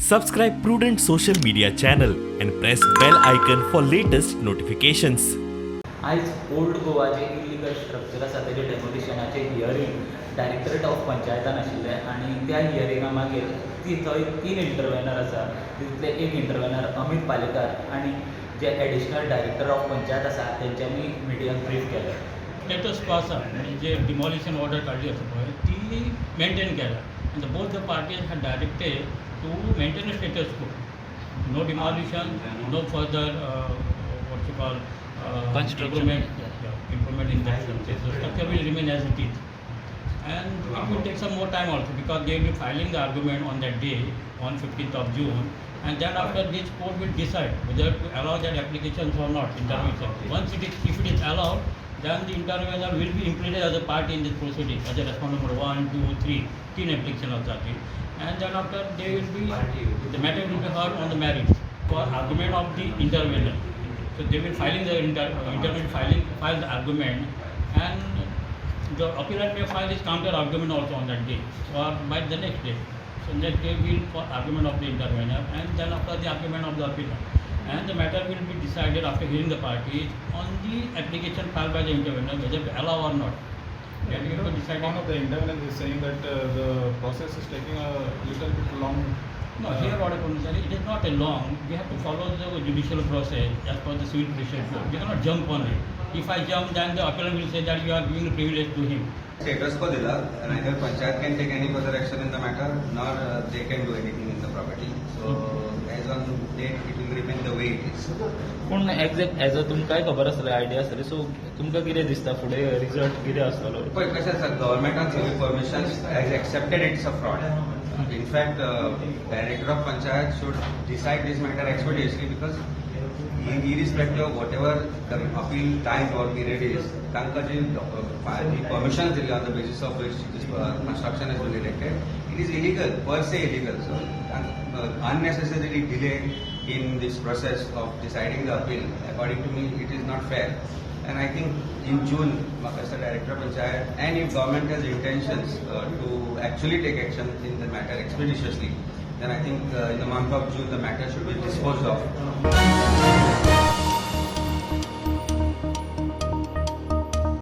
Subscribe Prudent social media channel and press bell icon for latest notifications. आज old Goa जे illegal structure आसा तेजे डेमोलिशनाचे hearing directorate of पंचायतान आशिल्लें आनी त्या हियरिंगा मागीर थंय 3 इंटरव्हेनर आसा तितूंतले एक इंटरव्हेनर अमित पालेकार आनी जे एडिशनल डायरेक्टर ऑफ पंचायत आसा तेंच्यांनी मिडियाक ब्रीफ केलें. स्टेटस क्वो आसा म्हणजे डिमॉलिशन ऑर्डर काडली आसा पळय ती मेंटेन केला and both the parties had directed to maintain a status quo. No demolition, no further what you call improvement in that structure. So structure will remain as it is. And it will take some more time also because they will be filing the argument on that day, on 15th of June. And then after this court will decide whether to allow that applications or not, intervention. Once it is, if it is allowed, then the intervener will be included as a party in this proceeding, as a respondent number 1, 2, 3, 3 application of that. And then after they will be, the matter will be heard on the merits for argument of the intervener. So they will filing the intervener file the argument, and the appellant may file his counter argument also on that day or by the next day. So next day will for argument of the intervener, and then after the argument of the appellant. And the matter will be decided after hearing the parties on the application filed by the intervener whether to allow or not. That will be decided. One of the interveners is saying that the process is taking a little bit long. No, here what I want to say, it is not a long. We have to follow the judicial process as per the civil procedure code. We cannot jump on it. If I jump, then the appellant will say that you are giving a privilege to him. Status quo dila, neither Panchayat can take any further action in the matter, nor they can do anything in the property. So, as on date, it will remain the way it is. पूण exact as a तुमकांय खबर आसतलें idea आसतली सो तुमकां कितें दिसता फुडें result कितें आसतलो? पळय कशें आसा गव्हर्मेंटान सगळी permissions has accepted it's a fraud. In fact, Director of Panchayat should decide this matter expeditiously because irrespective of whatever the appeal time or period is, तांकां जी permissions दिली on the basis of which this construction has been erected, it is illegal, per se illegal. So, unnecessarily delay in this process of deciding the appeal, according to me, it is not fair. And I think in June, as the Director of Panchayat, and if government has intentions to actually take action in the matter expeditiously, then I think in the month of June the matter should be disposed of.